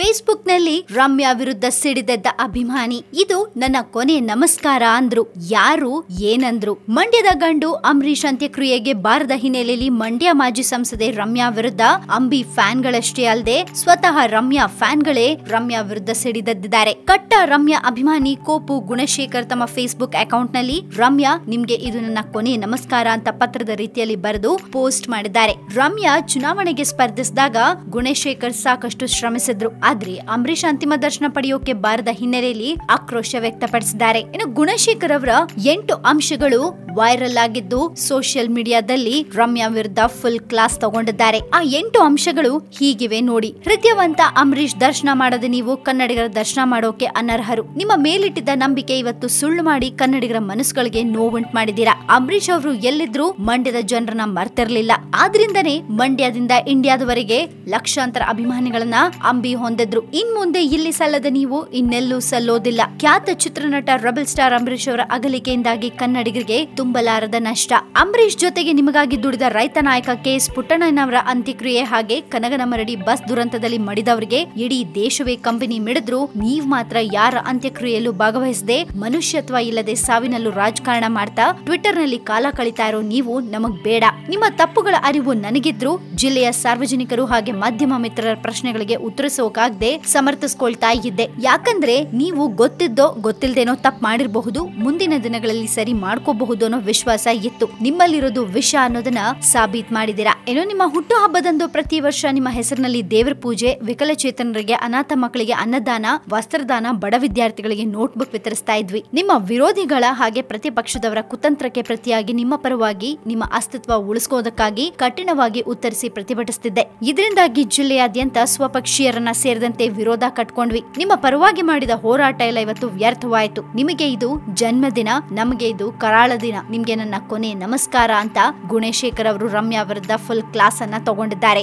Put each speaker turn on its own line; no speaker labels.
Facebook ನಲ್ಲಿ ರಮ್ಯಾ ವಿರುದ್ಧ ಸಿಡಿದೆದ್ದ ಅಭಿಮಾನಿ ಇದು ನನ್ನ ಕೊನೆ ನಮಸ್ಕಾರ ಅಂದ್ರು. ಯಾರು ಏನಂದ್ರು? ಮಂಡ್ಯದ ಗಂಡು ಅಂಬರೀಶ್ ಅಂತ್ಯಕ್ರಿಯೆಗೆ ಬಾರದ ಹಿನ್ನೆಲೆಯಲ್ಲಿ ಮಂಡ್ಯ ಮಾಜಿ ಸಂಸದೆ ರಮ್ಯಾ ವಿರುದ್ಧ ಅಂಬಿ ಫ್ಯಾನ್ಗಳಷ್ಟೇ ಅಲ್ಲದೆ ಸ್ವತಃ ರಮ್ಯಾ ಫ್ಯಾನ್ಗಳೇ ರಮ್ಯಾ ವಿರುದ್ಧ ಸಿಡಿದೆದ್ದಿದ್ದಾರೆ. ಕಟ್ಟ ರಮ್ಯಾ ಅಭಿಮಾನಿ ಕೋಪು ಗುಣಶೇಖರ್ ತಮ್ಮ ಫೇಸ್ಬುಕ್ ಅಕೌಂಟ್ ನಲ್ಲಿ ರಮ್ಯಾ ನಿಮ್ಗೆ ಇದು ನನ್ನ ಕೊನೆ ನಮಸ್ಕಾರ ಅಂತ ಪತ್ರದ ರೀತಿಯಲ್ಲಿ ಬರೆದು ಪೋಸ್ಟ್ ಮಾಡಿದ್ದಾರೆ. ರಮ್ಯಾ ಚುನಾವಣೆಗೆ ಸ್ಪರ್ಧಿಸಿದಾಗ ಗುಣಶೇಖರ್ ಸಾಕಷ್ಟು ಶ್ರಮಿಸಿದ್ರು. ಆದ್ರೆ ಅಂಬರೀಶ್ ಅಂತಿಮ ದರ್ಶನ ಪಡೆಯೋಕೆ ಬಾರದ ಹಿನ್ನೆಲೆಯಲ್ಲಿ ಆಕ್ರೋಶ ವ್ಯಕ್ತಪಡಿಸಿದ್ದಾರೆ. ಇನ್ನು ಗುಣಶೇಖರ್ ಅವರ 8 ಅಂಶಗಳು ವೈರಲ್ ಆಗಿದ್ದು ಸೋಷಿಯಲ್ ಮೀಡಿಯಾದಲ್ಲಿ ರಮ್ಯಾ ವಿರುದ್ಧ ಫುಲ್ ಕ್ಲಾಸ್ ತಗೊಂಡಿದ್ದಾರೆ. ಆ 8 ಅಂಶಗಳು ಹೀಗಿವೆ ನೋಡಿ. ಹೃದಯವಂತ ಅಂಬರೀಶ್ ದರ್ಶನ ಮಾಡದೆ ನೀವು ಕನ್ನಡಿಗರ ದರ್ಶನ ಮಾಡೋಕೆ ಅನರ್ಹರು. ನಿಮ್ಮ ಮೇಲಿಟ್ಟಿದ್ದ ನಂಬಿಕೆ ಇವತ್ತು ಸುಳ್ಳು ಮಾಡಿ ಕನ್ನಡಿಗರ ಮನಸ್ಸುಗಳಿಗೆ ನೋವುಂಟು ಮಾಡಿದೀರಾ. ಅಂಬರೀಶ್ ಅವರು ಎಲ್ಲಿದ್ರು ಮಂಡ್ಯದ ಜನರನ್ನ ಮರ್ತಿರ್ಲಿಲ್ಲ. ಆದ್ರಿಂದನೇ ಮಂಡ್ಯದಿಂದ ಇಂಡಿಯಾದವರೆಗೆ ಲಕ್ಷಾಂತರ ಅಭಿಮಾನಿಗಳನ್ನ ಅಂಬಿ ಹೊಂದಿದ್ರು. ಇನ್ ಮುಂದೆ ಇಲ್ಲಿ ಸಲ್ಲದ ನೀವು ಇನ್ನೆಲ್ಲೂ ಸಲ್ಲೋದಿಲ್ಲ. ಖ್ಯಾತ ಚಿತ್ರನಟ ರೆಬೆಲ್ ಸ್ಟಾರ್ ಅಂಬರೀಶ್ ಅವರ ಅಗಲಿಕೆಯಿಂದಾಗಿ ಕನ್ನಡಿಗರಿಗೆ ತುಂಬಲಾರದ ನಷ್ಟ. ಅಂಬರೀಶ್ ಜೊತೆಗೆ ನಿಮಗಾಗಿ ದುಡಿದ ರೈತ ನಾಯಕ ಕೆ.ಎಸ್. ಪುಟ್ಟಣ್ಣನವರ ಅಂತ್ಯಕ್ರಿಯೆ ಹಾಗೆ ಕನಗನಮರಡಿ ಬಸ್ ದುರಂತದಲ್ಲಿ ಮಡಿದವರಿಗೆ ಇಡೀ ದೇಶವೇ ಕಂಬನಿ ಮಿಡಿದ್ರು. ನೀವ್ ಮಾತ್ರ ಯಾರ ಅಂತ್ಯಕ್ರಿಯೆಯಲ್ಲೂ ಭಾಗವಹಿಸದೆ ಮನುಷ್ಯತ್ವ ಇಲ್ಲದೆ ಸಾವಿನಲ್ಲೂ ರಾಜಕಾರಣ ಮಾಡ್ತಾ ಟ್ವಿಟರ್ ನಲ್ಲಿ ಕಾಲ ಕಳಿತಾ ಇರೋ ನೀವು ನಮಗ್ ಬೇಡ. ನಿಮ್ಮ ತಪ್ಪುಗಳ ಅರಿವು ನನಗಿದ್ರು ಜಿಲ್ಲೆಯ ಸಾರ್ವಜನಿಕರು ಹಾಗೆ ಮಾಧ್ಯಮ ಮಿತ್ರರ ಪ್ರಶ್ನೆಗಳಿಗೆ ಉತ್ತರಿಸೋಕಾಗದೆ ಸಮರ್ಥಿಸ್ಕೊಳ್ತಾ ಇದ್ದೆ. ಯಾಕಂದ್ರೆ ನೀವು ಗೊತ್ತಿದ್ದೋ ಗೊತ್ತಿಲ್ದೇನೋ ತಪ್ಪು ಮಾಡಿರಬಹುದು, ಮುಂದಿನ ದಿನಗಳಲ್ಲಿ ಸರಿ ಮಾಡ್ಕೋಬಹುದು ಅನ್ನೋ ವಿಶ್ವಾಸ ಇತ್ತು. ನಿಮ್ಮಲ್ಲಿರೋದು ವಿಷ ಅನ್ನೋದನ್ನ ಸಾಬೀತ್ ಮಾಡಿದಿರಾ. ಏನೋ ನಿಮ್ಮ ಹುಟ್ಟು ಹಬ್ಬದಂದು ಪ್ರತಿ ವರ್ಷ ನಿಮ್ಮ ಹೆಸರಿನಲ್ಲಿ ದೇವರ ಪೂಜೆ, ವಿಕಲಚೇತನರಿಗೆ, ಅನಾಥ ಮಕ್ಕಳಿಗೆ ಅನ್ನದಾನ, ವಸ್ತ್ರದಾನ, ಬಡ ವಿದ್ಯಾರ್ಥಿಗಳಿಗೆ ನೋಟ್ಬುಕ್ ವಿತರಿಸ್ತಾ ಇದ್ವಿ. ನಿಮ್ಮ ವಿರೋಧಿಗಳ ಹಾಗೆ ಪ್ರತಿಪಕ್ಷದವರ ಕುತಂತ್ರಕ್ಕೆ ಪ್ರತಿಯಾಗಿ ನಿಮ್ಮ ಪರವಾಗಿ ನಿಮ್ಮ ಅಸ್ತಿತ್ವ ಉಳಿಸ್ಕೋದಕ್ಕಾಗಿ ಕಠಿಣವಾಗಿ ಉತ್ತರಿಸಿ ಪ್ರತಿಭಟಿಸುತ್ತಿದ್ದೆ. ಇದರಿಂದಾಗಿ ಜಿಲ್ಲೆಯಾದ್ಯಂತ ಸ್ವಪಕ್ಷೀಯರನ್ನ ಸೇರಿದಂತೆ ವಿರೋಧ ಕಟ್ಕೊಂಡ್ವಿ. ನಿಮ್ಮ ಪರವಾಗಿ ಮಾಡಿದ ಹೋರಾಟ ಎಲ್ಲ ಇವತ್ತು ವ್ಯರ್ಥವಾಯಿತು. ನಿಮಗೆ ಇದು ಜನ್ಮದಿನ, ನಮಗೆ ಇದು ಕರಾಳ ದಿನ. ನಿಮ್ಗೆ ನನ್ನ ಕೊನೆ ನಮಸ್ಕಾರ ಅಂತ ಗುಣಶೇಖರ್ ಅವರು ರಮ್ಯಾ ವಿರುದ್ಧ ಫುಲ್ ಕ್ಲಾಸ್ ಅನ್ನ ತಗೊಂಡಿದ್ದಾರೆ.